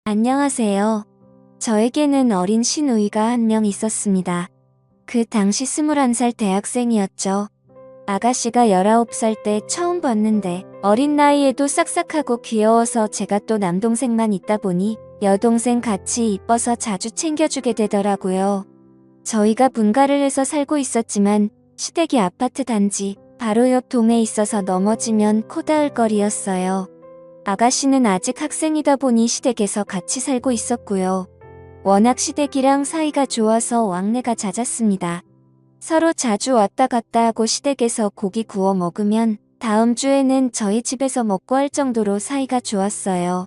안녕하세요. 저에게는 어린 시누이가 한 명 있었습니다. 그 당시 21살 대학생이었죠. 아가씨가 19살 때 처음 봤는데 어린 나이에도 싹싹하고 귀여워서 제가 또 남동생만 있다 보니 여동생 같이 이뻐서 자주 챙겨주게 되더라고요. 저희가 분가를 해서 살고 있었지만 시댁이 아파트 단지 바로 옆 동에 있어서 넘어지면 코 닿을 거리였어요. 아가씨는 아직 학생이다 보니 시댁에서 같이 살고 있었고요. 워낙 시댁이랑 사이가 좋아서 왕래가 잦았습니다. 서로 자주 왔다 갔다 하고 시댁에서 고기 구워 먹으면 다음 주에는 저희 집에서 먹고 할 정도로 사이가 좋았어요.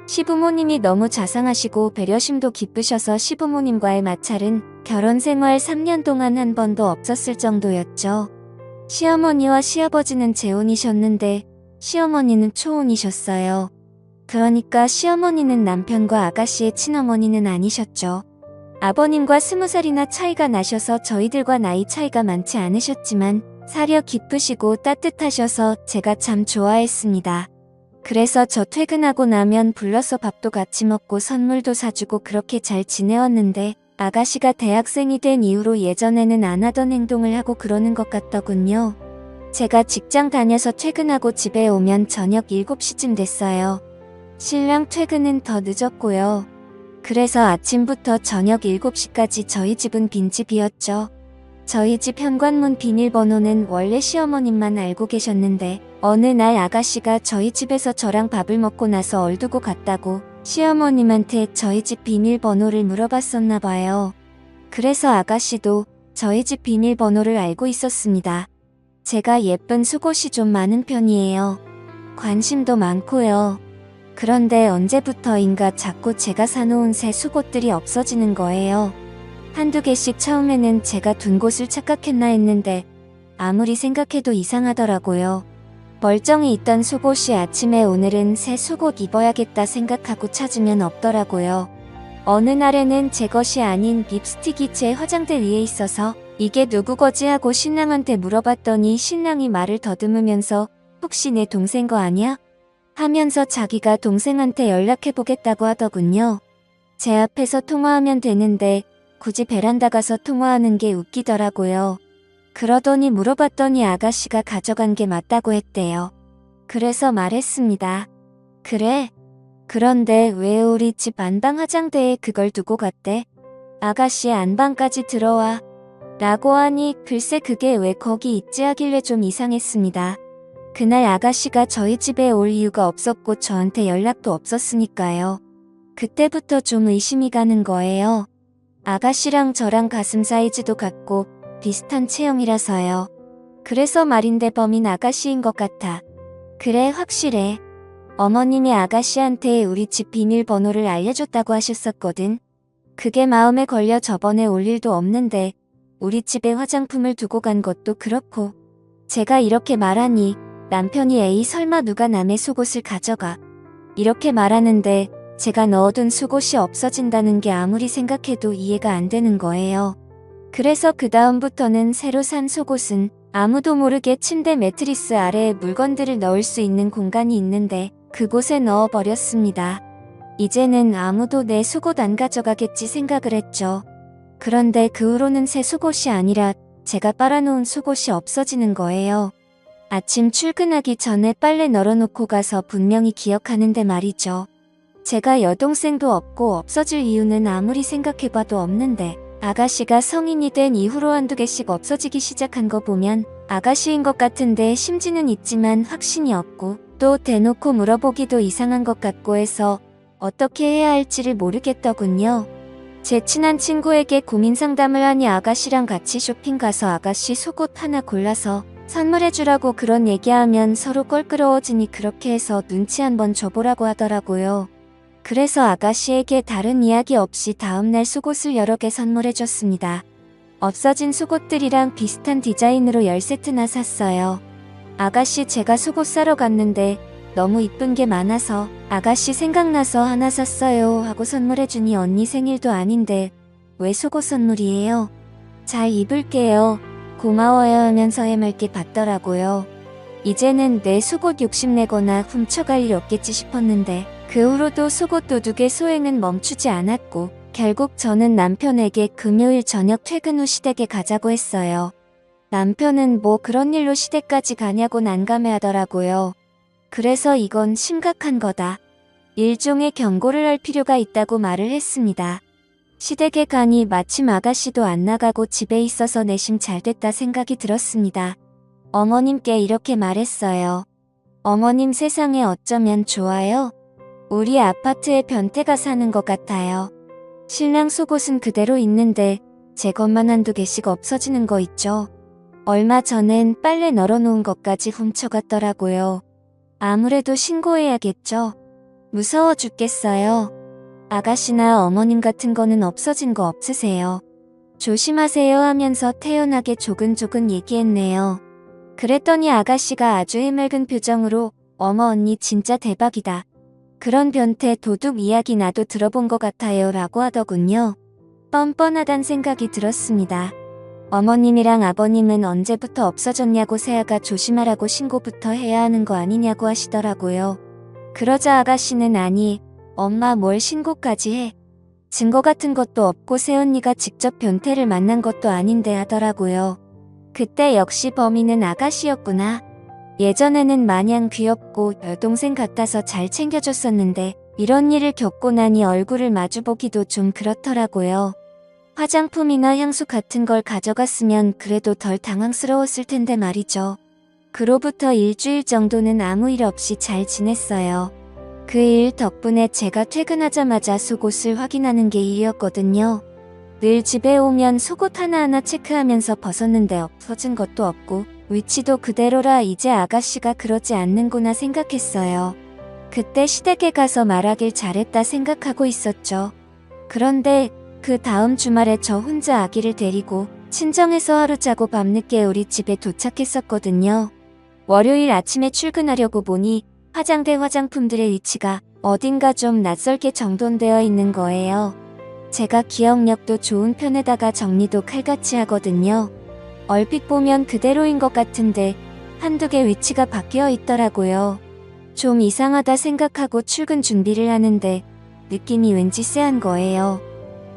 시부모님이 너무 자상하시고 배려심도 깊으셔서 시부모님과의 마찰은 결혼 생활 3년 동안 한 번도 없었을 정도였죠. 시어머니와 시아버지는 재혼이셨는데 시어머니는 초혼이셨어요. 그러니까 시어머니는 남편과 아가씨의 친어머니는 아니셨죠. 아버님과 20살이나 차이가 나셔서 저희들과 나이 차이가 많지 않으셨지만 사려 깊으시고 따뜻하셔서 제가 참 좋아했습니다. 그래서 저 퇴근하고 나면 불러서 밥도 같이 먹고 선물도 사주고 그렇게 잘 지내왔는데 아가씨가 대학생이 된 이후로 예전에는 안 하던 행동을 하고 그러는 것 같더군요. 제가 직장 다녀서 퇴근하고 집에 오면 저녁 7시쯤 됐어요. 신랑 퇴근은 더 늦었고요. 그래서 아침부터 저녁 7시까지 저희 집은 빈집이었죠. 저희 집 현관문 비밀번호는 원래 시어머님만 알고 계셨는데 어느 날 아가씨가 저희 집에서 저랑 밥을 먹고 나서 얼두고 갔다고 시어머님한테 저희 집 비밀번호를 물어봤었나 봐요. 그래서 아가씨도 저희 집 비밀번호를 알고 있었습니다. 제가 예쁜 속옷이 좀 많은 편이에요. 관심도 많고요. 그런데 언제부터인가 자꾸 제가 사놓은 새 속옷들이 없어지는 거예요. 한두 개씩 처음에는 제가 둔 곳을 착각했나 했는데 아무리 생각해도 이상하더라고요. 멀쩡히 있던 속옷이 아침에 오늘은 새 속옷 입어야겠다 생각하고 찾으면 없더라고요. 어느 날에는 제 것이 아닌 립스틱이 제 화장대 위에 있어서 이게 누구 거지 하고 신랑한테 물어봤더니 신랑이 말을 더듬으면서 혹시 내 동생 거 아냐? 하면서 자기가 동생한테 연락해보겠다고 하더군요. 제 앞에서 통화하면 되는데 굳이 베란다 가서 통화하는 게 웃기더라고요. 그러더니 물어봤더니 아가씨가 가져간 게 맞다고 했대요. 그래서 말했습니다. 그래? 그런데 왜 우리 집 안방 화장대에 그걸 두고 갔대? 아가씨 안방까지 들어와. 라고 하니 글쎄 그게 왜 거기 있지 하길래 좀 이상했습니다. 그날 아가씨가 저희 집에 올 이유가 없었고 저한테 연락도 없었으니까요. 그때부터 좀 의심이 가는 거예요. 아가씨랑 저랑 가슴 사이즈도 같고 비슷한 체형이라서요. 그래서 말인데 범인 아가씨인 것 같아. 그래 확실해. 어머님이 아가씨한테 우리 집 비밀번호를 알려줬다고 하셨었거든. 그게 마음에 걸려 저번에 올 일도 없는데 우리 집에 화장품을 두고 간 것도 그렇고 제가 이렇게 말하니 남편이 에이 설마 누가 남의 속옷을 가져가 이렇게 말하는데 제가 넣어둔 속옷이 없어진다는 게 아무리 생각해도 이해가 안 되는 거예요. 그래서 그 다음부터는 새로 산 속옷은 아무도 모르게 침대 매트리스 아래에 물건들을 넣을 수 있는 공간이 있는데 그곳에 넣어버렸습니다. 이제는 아무도 내 속옷 안 가져가겠지 생각을 했죠. 그런데 그 후로는 새 속옷이 아니라 제가 빨아놓은 속옷이 없어지는 거예요. 아침 출근하기 전에 빨래 널어놓고 가서 분명히 기억하는데 말이죠. 제가 여동생도 없고 없어질 이유는 아무리 생각해봐도 없는데 아가씨가 성인이 된 이후로 한두 개씩 없어지기 시작한 거 보면 아가씨인 것 같은데 심지는 있지만 확신이 없고 또 대놓고 물어보기도 이상한 것 같고 해서 어떻게 해야 할지를 모르겠더군요. 제 친한 친구에게 고민 상담을 하니 아가씨랑 같이 쇼핑 가서 아가씨 속옷 하나 골라서 선물해주라고 그런 얘기하면 서로 껄끄러워지니 그렇게 해서 눈치 한번 줘보라고 하더라고요. 그래서 아가씨에게 다른 이야기 없이 다음날 속옷을 여러 개 선물해줬습니다. 없어진 속옷들이랑 비슷한 디자인으로 10세트나 샀어요. 아가씨 제가 속옷 사러 갔는데 너무 이쁜 게 많아서 아가씨 생각나서 하나 샀어요 하고 선물해주니 언니 생일도 아닌데 왜 속옷 선물이에요? 잘 입을게요. 고마워요 하면서 해맑게 받더라고요. 이제는 내 속옷 욕심내거나 훔쳐갈 일 없겠지 싶었는데 그 후로도 속옷 도둑의 소행은 멈추지 않았고 결국 저는 남편에게 금요일 저녁 퇴근 후 시댁에 가자고 했어요. 남편은 뭐 그런 일로 시댁까지 가냐고 난감해하더라고요. 그래서 이건 심각한 거다. 일종의 경고를 할 필요가 있다고 말을 했습니다. 시댁에 가니 마침 아가씨도 안 나가고 집에 있어서 내심 잘됐다 생각이 들었습니다. 어머님께 이렇게 말했어요. 어머님 세상에 어쩌면 좋아요? 우리 아파트에 변태가 사는 것 같아요. 신랑 속옷은 그대로 있는데 제 것만 한두 개씩 없어지는 거 있죠. 얼마 전엔 빨래 널어놓은 것까지 훔쳐갔더라고요. 아무래도 신고해야겠죠. 무서워 죽겠어요. 아가씨나 어머님 같은 거는 없어진 거 없으세요? 조심하세요 하면서 태연하게 조근조근 얘기했네요. 그랬더니 아가씨가 아주 해맑은 표정으로 어머 언니 진짜 대박이다. 그런 변태 도둑 이야기 나도 들어본 것 같아요 라고 하더군요. 뻔뻔하단 생각이 들었습니다. 어머님이랑 아버님은 언제부터 없어졌냐고 새아가 조심하라고 신고부터 해야 하는 거 아니냐고 하시더라고요. 그러자 아가씨는 아니 엄마 뭘 신고까지 해. 증거 같은 것도 없고 새언니가 직접 변태를 만난 것도 아닌데 하더라고요. 그때 역시 범인은 아가씨였구나. 예전에는 마냥 귀엽고 여동생 같아서 잘 챙겨줬었는데 이런 일을 겪고 나니 얼굴을 마주보기도 좀 그렇더라고요. 화장품이나 향수 같은 걸 가져갔으면 그래도 덜 당황스러웠을 텐데 말이죠. 그로부터 일주일 정도는 아무 일 없이 잘 지냈어요. 그 일 덕분에 제가 퇴근하자마자 속옷을 확인하는 게 일이었거든요. 늘 집에 오면 속옷 하나하나 체크하면서 벗었는데 없어진 것도 없고 위치도 그대로라 이제 아가씨가 그러지 않는구나 생각했어요. 그때 시댁에 가서 말하길 잘했다 생각하고 있었죠. 그런데 그 다음 주말에 저 혼자 아기를 데리고 친정에서 하루 자고 밤늦게 우리 집에 도착했었거든요. 월요일 아침에 출근하려고 보니 화장대 화장품들의 위치가 어딘가 좀 낯설게 정돈되어 있는 거예요. 제가 기억력도 좋은 편에다가 정리도 칼같이 하거든요. 얼핏 보면 그대로인 것 같은데 한두 개 위치가 바뀌어 있더라고요. 좀 이상하다 생각하고 출근 준비를 하는데 느낌이 왠지 쎄한 거예요.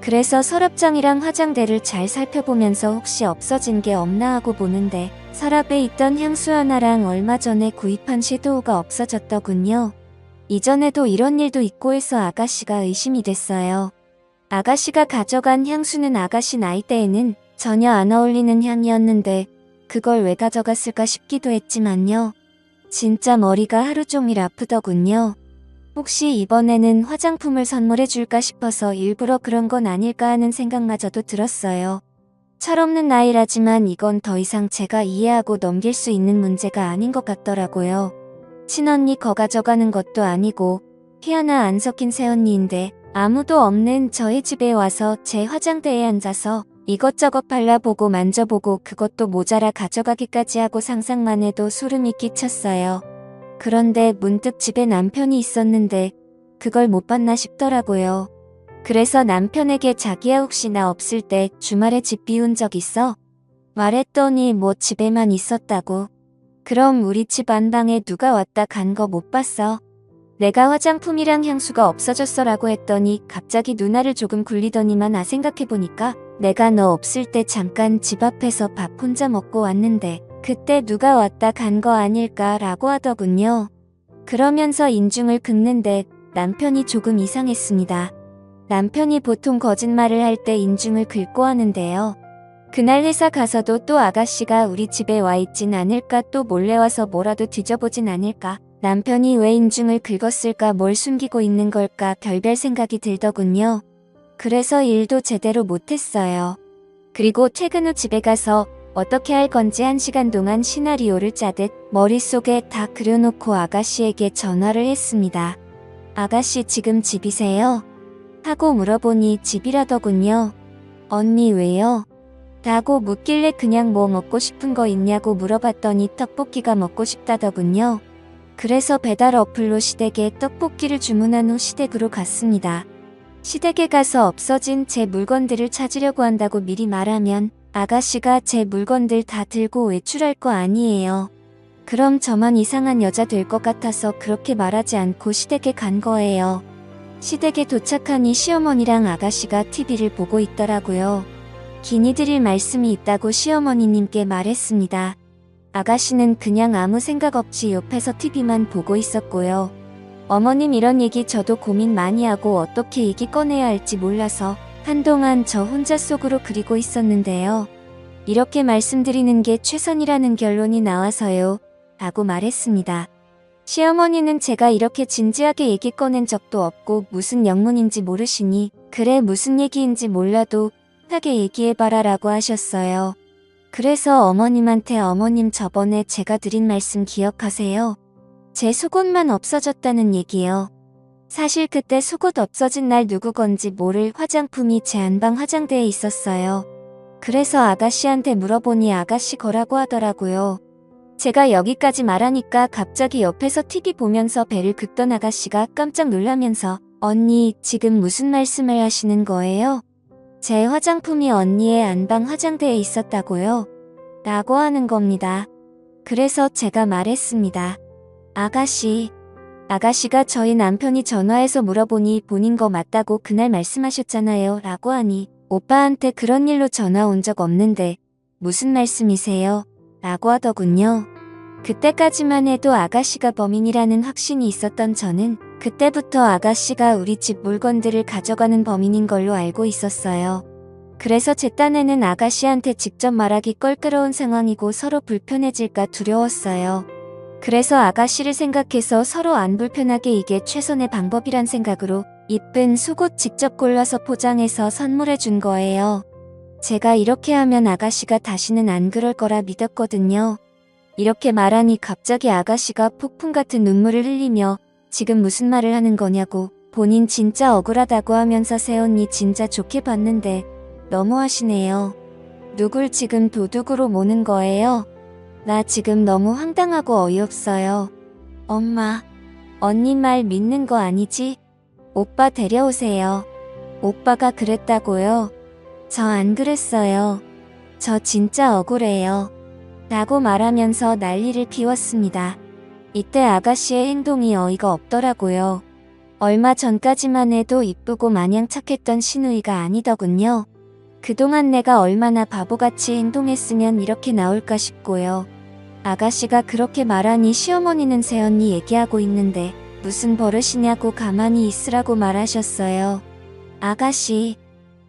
그래서 서랍장이랑 화장대를 잘 살펴보면서 혹시 없어진 게 없나 하고 보는데 서랍에 있던 향수 하나랑 얼마 전에 구입한 섀도우가 없어졌더군요. 이전에도 이런 일도 있고 해서 아가씨가 의심이 됐어요. 아가씨가 가져간 향수는 아가씨 나이대에는 전혀 안 어울리는 향이었는데 그걸 왜 가져갔을까 싶기도 했지만요. 진짜 머리가 하루 종일 아프더군요. 혹시 이번에는 화장품을 선물해 줄까 싶어서 일부러 그런 건 아닐까 하는 생각마저도 들었어요. 철없는 나이라지만 이건 더 이상 제가 이해하고 넘길 수 있는 문제가 아닌 것 같더라고요. 친언니 거 가져가는 것도 아니고 피 하나 안 섞인 새언니인데 아무도 없는 저희 집에 와서 제 화장대에 앉아서 이것저것 발라보고 만져보고 그것도 모자라 가져가기까지 하고 상상만 해도 소름이 끼쳤어요. 그런데 문득 집에 남편이 있었는데 그걸 못 봤나 싶더라고요. 그래서 남편에게 자기야 혹시 나 없을 때 주말에 집 비운 적 있어? 말했더니 뭐 집에만 있었다고. 그럼 우리 집 안방에 누가 왔다 간 거 못 봤어? 내가 화장품이랑 향수가 없어졌어라고 했더니 갑자기 누나를 조금 굴리더니만 생각해보니까 내가 너 없을 때 잠깐 집 앞에서 밥 혼자 먹고 왔는데 그때 누가 왔다 간 거 아닐까라고 하더군요. 그러면서 인중을 긁는데 남편이 조금 이상했습니다. 남편이 보통 거짓말을 할 때 인중을 긁고 하는데요. 그날 회사 가서도 또 아가씨가 우리 집에 와 있진 않을까 또 몰래 와서 뭐라도 뒤져보진 않을까 남편이 왜 인중을 긁었을까 뭘 숨기고 있는 걸까 별별 생각이 들더군요. 그래서 일도 제대로 못했어요. 그리고 퇴근 후 집에 가서 어떻게 할 건지 1시간 동안 시나리오를 짜듯 머릿속에 다 그려놓고 아가씨에게 전화를 했습니다. 아가씨 지금 집이세요? 하고 물어보니 집이라더군요. 언니 왜요? 라고 묻길래 그냥 뭐 먹고 싶은 거 있냐고 물어봤더니 떡볶이가 먹고 싶다더군요. 그래서 배달 어플로 시댁에 떡볶이를 주문한 후 시댁으로 갔습니다. 시댁에 가서 없어진 제 물건들을 찾으려고 한다고 미리 말하면 아가씨가 제 물건들 다 들고 외출할 거 아니에요. 그럼 저만 이상한 여자 될 것 같아서 그렇게 말하지 않고 시댁에 간 거예요. 시댁에 도착하니 시어머니랑 아가씨가 TV를 보고 있더라고요. 기니 드릴 말씀이 있다고 시어머니님께 말했습니다. 아가씨는 그냥 아무 생각 없이 옆에서 TV만 보고 있었고요. 어머님 이런 얘기 저도 고민 많이 하고 어떻게 얘기 꺼내야 할지 몰라서 한동안 저 혼자 속으로 그리고 있었는데요. 이렇게 말씀드리는 게 최선이라는 결론이 나와서요. 라고 말했습니다. 시어머니는 제가 이렇게 진지하게 얘기 꺼낸 적도 없고 무슨 영문인지 모르시니 그래 무슨 얘기인지 몰라도 하게 얘기해봐라 라고 하셨어요. 그래서 어머님한테 어머님 저번에 제가 드린 말씀 기억하세요? 제 속옷만 없어졌다는 얘기요. 사실 그때 속옷 없어진 날 누구 건지 모를 화장품이 제 안방 화장대에 있었어요. 그래서 아가씨한테 물어보니 아가씨 거라고 하더라고요. 제가 여기까지 말하니까 갑자기 옆에서 TV 보면서 배를 긁던 아가씨가 깜짝 놀라면서 언니 지금 무슨 말씀을 하시는 거예요? 제 화장품이 언니의 안방 화장대에 있었다고요? 라고 하는 겁니다. 그래서 제가 말했습니다. 아가씨가 저희 남편이 전화해서 물어보니 본인 거 맞다고 그날 말씀하셨잖아요 라고 하니 오빠한테 그런 일로 전화 온 적 없는데 무슨 말씀이세요? 라고 하더군요. 그때까지만 해도 아가씨가 범인이라는 확신이 있었던 저는 그때부터 아가씨가 우리 집 물건들을 가져가는 범인인 걸로 알고 있었어요. 그래서 제 딴에는 아가씨한테 직접 말하기 껄끄러운 상황이고 서로 불편해질까 두려웠어요. 그래서 아가씨를 생각해서 서로 안 불편하게 이게 최선의 방법이란 생각으로 이쁜 속옷 직접 골라서 포장해서 선물해 준 거예요. 제가 이렇게 하면 아가씨가 다시는 안 그럴 거라 믿었거든요. 이렇게 말하니 갑자기 아가씨가 폭풍 같은 눈물을 흘리며 지금 무슨 말을 하는 거냐고 본인 진짜 억울하다고 하면서 새언니 진짜 좋게 봤는데 너무하시네요. 누굴 지금 도둑으로 모는 거예요? 나 지금 너무 황당하고 어이없어요. 엄마, 언니 말 믿는 거 아니지? 오빠 데려오세요. 오빠가 그랬다고요? 저 안 그랬어요. 저 진짜 억울해요. 라고 말하면서 난리를 피웠습니다. 이때 아가씨의 행동이 어이가 없더라고요. 얼마 전까지만 해도 이쁘고 마냥 착했던 시누이가 아니더군요. 그동안 내가 얼마나 바보같이 행동했으면 이렇게 나올까 싶고요. 아가씨가 그렇게 말하니 시어머니는 새언니 얘기하고 있는데 무슨 버릇이냐고 가만히 있으라고 말하셨어요. 아가씨,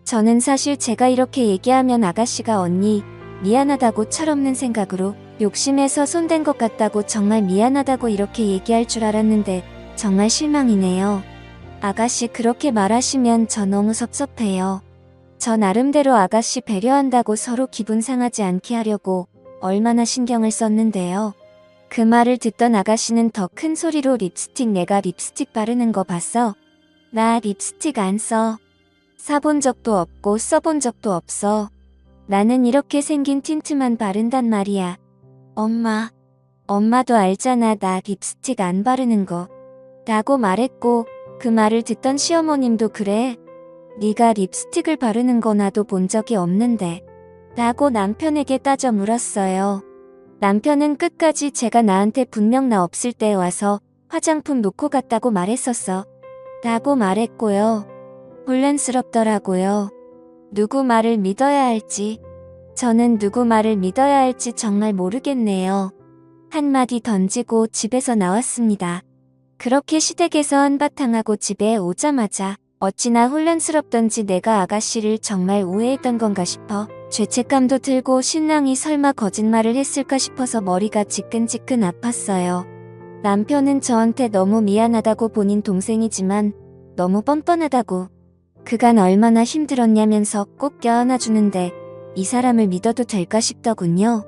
저는 사실 제가 이렇게 얘기하면 아가씨가 언니 미안하다고 철없는 생각으로 욕심에서 손댄 것 같다고 정말 미안하다고 이렇게 얘기할 줄 알았는데 정말 실망이네요. 아가씨 그렇게 말하시면 저 너무 섭섭해요. 저 나름대로 아가씨 배려한다고 서로 기분 상하지 않게 하려고 얼마나 신경을 썼는데요. 그 말을 듣던 아가씨는 더 큰 소리로 립스틱 내가 립스틱 바르는 거 봤어? 나 립스틱 안 써. 사본 적도 없고 써본 적도 없어. 나는 이렇게 생긴 틴트만 바른단 말이야. 엄마도 알잖아 나 립스틱 안 바르는 거. 라고 말했고 그 말을 듣던 시어머님도 그래? 네가 립스틱을 바르는 거 나도 본 적이 없는데. 라고 남편에게 따져 물었어요. 남편은 끝까지 제가 나한테 분명 나 없을 때 와서 화장품 놓고 갔다고 말했었어. 라고 말했고요. 혼란스럽더라고요. 누구 말을 믿어야 할지. 저는 누구 말을 믿어야 할지 정말 모르겠네요. 한마디 던지고 집에서 나왔습니다. 그렇게 시댁에서 한바탕 하고 집에 오자마자 어찌나 혼란스럽던지 내가 아가씨를 정말 오해했던 건가 싶어 죄책감도 들고 신랑이 설마 거짓말을 했을까 싶어서 머리가 지끈지끈 아팠어요. 남편은 저한테 너무 미안하다고 본인 동생이지만 너무 뻔뻔하다고 그간 얼마나 힘들었냐면서 꼭 껴안아주는데 이 사람을 믿어도 될까 싶더군요.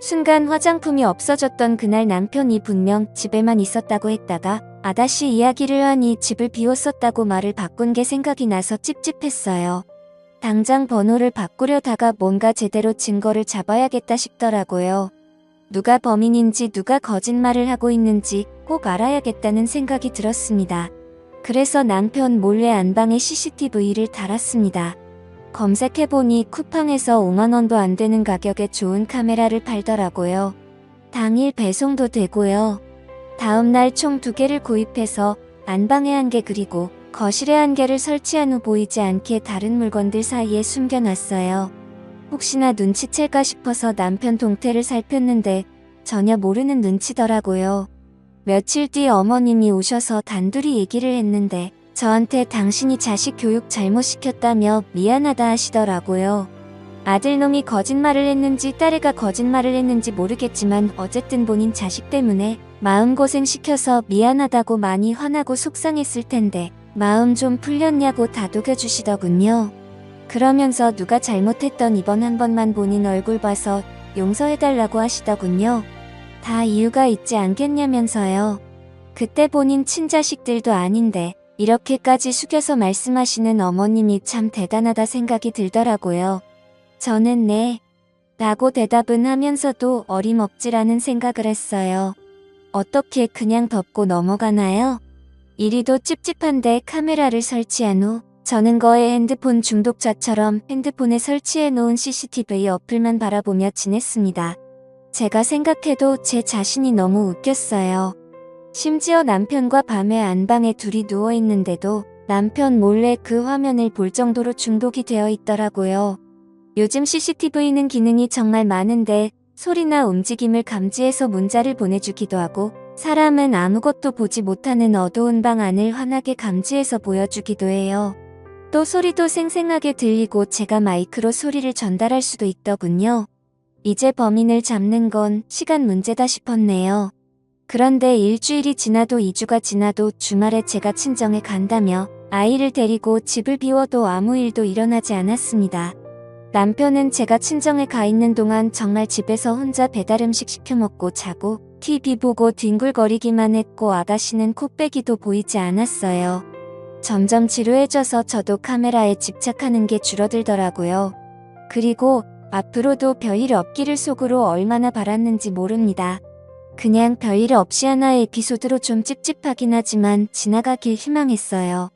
순간 화장품이 없어졌던 그날 남편이 분명 집에만 있었다고 했다가 아다시 이야기를 하니 집을 비웠었다고 말을 바꾼 게 생각이 나서 찝찝했어요. 당장 번호를 바꾸려다가 뭔가 제대로 증거를 잡아야겠다 싶더라고요. 누가 범인인지 누가 거짓말을 하고 있는지 꼭 알아야겠다는 생각이 들었습니다. 그래서 남편 몰래 안방에 CCTV를 달았습니다. 검색해보니 쿠팡에서 5만원도 안 되는 가격에 좋은 카메라를 팔더라고요. 당일 배송도 되고요. 다음날 총 2개를 구입해서 안방에 1개 그리고 거실에 1개를 설치한 후 보이지 않게 다른 물건들 사이에 숨겨놨어요. 혹시나 눈치챌까 싶어서 남편 동태를 살폈는데 전혀 모르는 눈치더라고요. 며칠 뒤 어머님이 오셔서 단둘이 얘기를 했는데 저한테 당신이 자식 교육 잘못 시켰다며 미안하다 하시더라고요. 아들놈이 거짓말을 했는지 딸애가 거짓말을 했는지 모르겠지만 어쨌든 본인 자식 때문에 마음고생 시켜서 미안하다고 많이 화나고 속상했을 텐데 마음 좀 풀렸냐고 다독여 주시더군요. 그러면서 누가 잘못했던 이번 한 번만 본인 얼굴 봐서 용서해달라고 하시더군요. 다 이유가 있지 않겠냐면서요. 그때 본인 친자식들도 아닌데 이렇게까지 숙여서 말씀하시는 어머님이 참 대단하다 생각이 들더라고요. 저는 네 라고 대답은 하면서도 어림없지라는 생각을 했어요. 어떻게 그냥 덮고 넘어가나요? 이리도 찝찝한데 카메라를 설치한 후 저는 거의 핸드폰 중독자처럼 핸드폰에 설치해 놓은 CCTV 어플만 바라보며 지냈습니다. 제가 생각해도 제 자신이 너무 웃겼어요. 심지어 남편과 밤에 안방에 둘이 누워있는데도 남편 몰래 그 화면을 볼 정도로 중독이 되어 있더라고요. 요즘 CCTV는 기능이 정말 많은데 소리나 움직임을 감지해서 문자를 보내주기도 하고 사람은 아무것도 보지 못하는 어두운 방 안을 환하게 감지해서 보여주기도 해요. 또 소리도 생생하게 들리고 제가 마이크로 소리를 전달할 수도 있더군요. 이제 범인을 잡는 건 시간 문제다 싶었네요. 그런데 일주일이 지나도 2주가 지나도 주말에 제가 친정에 간다며 아이를 데리고 집을 비워도 아무 일도 일어나지 않았습니다. 남편은 제가 친정에 가 있는 동안 정말 집에서 혼자 배달음식 시켜 먹고 자고 TV 보고 뒹굴거리기만 했고 아가씨는 코빼기도 보이지 않았어요. 점점 지루해져서 저도 카메라에 집착하는 게 줄어들더라고요. 그리고 앞으로도 별일 없기를 속으로 얼마나 바랐는지 모릅니다. 그냥 별일 없이 하나의 에피소드로 좀 찝찝하긴 하지만 지나가길 희망했어요.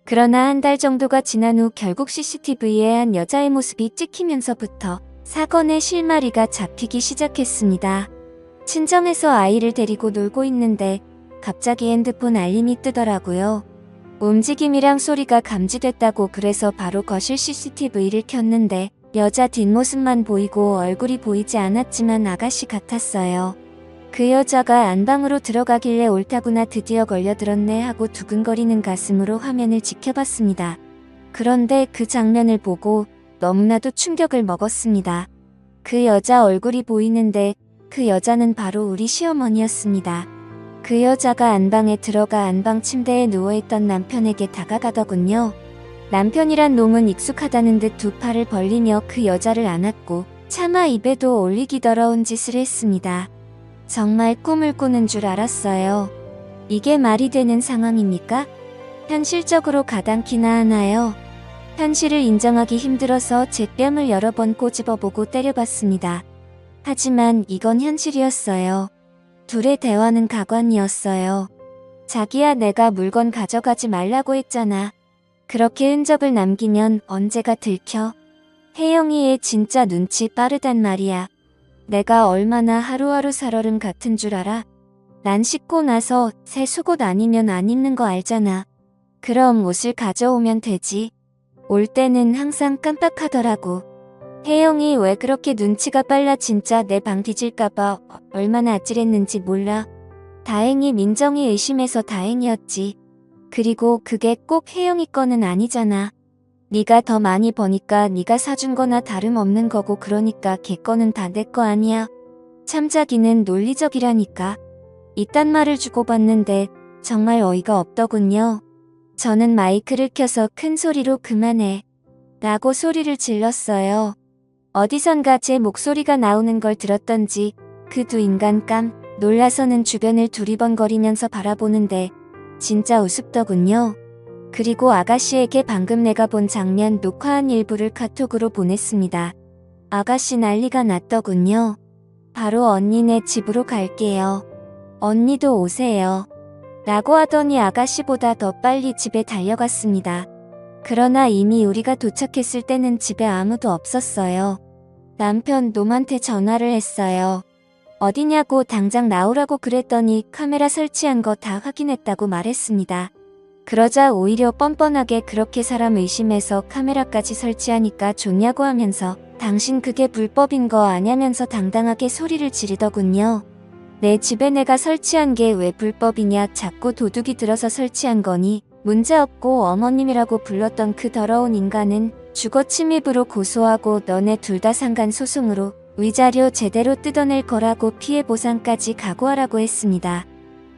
그러나 한 달 정도가 지난 후 결국 CCTV에 한 여자의 모습이 찍히면서부터 사건의 실마리가 잡히기 시작했습니다. 친정에서 아이를 데리고 놀고 있는데 갑자기 핸드폰 알림이 뜨더라고요. 움직임이랑 소리가 감지됐다고 그래서 바로 거실 CCTV를 켰는데 여자 뒷모습만 보이고 얼굴이 보이지 않았지만 아가씨 같았어요. 그 여자가 안방으로 들어가길래 옳다구나 드디어 걸려들었네 하고 두근거리는 가슴으로 화면을 지켜봤습니다. 그런데 그 장면을 보고 너무나도 충격을 먹었습니다. 그 여자 얼굴이 보이는데 그 여자는 바로 우리 시어머니였습니다. 그 여자가 안방에 들어가 안방 침대에 누워있던 남편에게 다가가더군요. 남편이란 놈은 익숙하다는 듯 두 팔을 벌리며 그 여자를 안았고 차마 입에도 올리기 더러운 짓을 했습니다. 정말 꿈을 꾸는 줄 알았어요. 이게 말이 되는 상황입니까? 현실적으로 가당키나 하나요? 현실을 인정하기 힘들어서 제 뺨을 여러 번 꼬집어보고 때려봤습니다. 하지만 이건 현실이었어요. 둘의 대화는 가관이었어요. 자기야, 내가 물건 가져가지 말라고 했잖아. 그렇게 흔적을 남기면 언제가 들켜? 혜영이 애 진짜 눈치 빠르단 말이야. 내가 얼마나 하루하루 살얼음 같은 줄 알아? 난 씻고 나서 새 속옷 아니면 안 입는 거 알잖아. 그럼 옷을 가져오면 되지. 올 때는 항상 깜빡하더라고. 혜영이 왜 그렇게 눈치가 빨라. 진짜 내 방 뒤질까봐 얼마나 아찔했는지 몰라. 다행히 민정이 의심해서 다행이었지. 그리고 그게 꼭 혜영이 거는 아니잖아. 네가 더 많이 버니까 네가 사준 거나 다름없는 거고 그러니까 걔 거는 다 내 거 아니야. 참자기는 논리적이라니까. 이딴 말을 주고받는데 정말 어이가 없더군요. 저는 마이크를 켜서 큰 소리로 그만해 라고 소리를 질렀어요. 어디선가 제 목소리가 나오는 걸 들었던지 그 두 인간 놀라서는 주변을 두리번거리면서 바라보는데 진짜 우습더군요. 그리고 아가씨에게 방금 내가 본 장면 녹화한 일부를 카톡으로 보냈습니다. 아가씨 난리가 났더군요. 바로 언니네 집으로 갈게요. 언니도 오세요. 라고 하더니 아가씨보다 더 빨리 집에 달려갔습니다. 그러나 이미 우리가 도착했을 때는 집에 아무도 없었어요. 남편 놈한테 전화를 했어요. 어디냐고 당장 나오라고 그랬더니 카메라 설치한 거 다 확인했다고 말했습니다. 그러자 오히려 뻔뻔하게 그렇게 사람 의심해서 카메라까지 설치하니까 좋냐고 하면서 당신 그게 불법인 거 아냐면서 당당하게 소리를 지르더군요. 내 집에 내가 설치한 게 왜 불법이냐, 자꾸 도둑이 들어서 설치한 거니, 문제없고 어머님이라고 불렀던 그 더러운 인간은 주거 침입으로 고소하고 너네 둘 다 상간소송으로 위자료 제대로 뜯어낼 거라고 피해 보상까지 각오하라고 했습니다.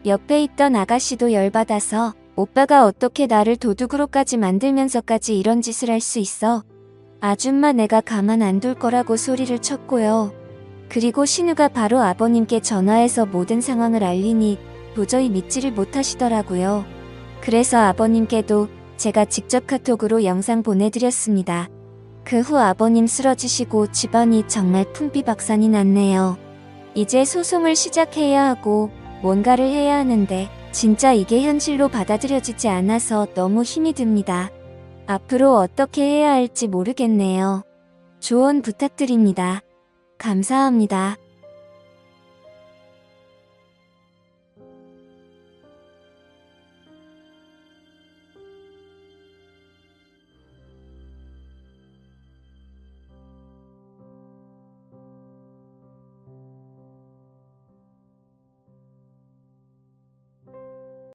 옆에 있던 아가씨도 열받아서 오빠가 어떻게 나를 도둑으로까지 만들면서까지 이런 짓을 할 수 있어? 아줌마 내가 가만 안 둘 거라고 소리를 쳤고요. 그리고 신우가 바로 아버님께 전화해서 모든 상황을 알리니 도저히 믿지를 못하시더라고요. 그래서 아버님께도 제가 직접 카톡으로 영상 보내드렸습니다. 그 후 아버님 쓰러지시고 집안이 정말 풍비박산이 났네요. 이제 소송을 시작해야 하고 뭔가를 해야 하는데 진짜 이게 현실로 받아들여지지 않아서 너무 힘이 듭니다. 앞으로 어떻게 해야 할지 모르겠네요. 조언 부탁드립니다. 감사합니다.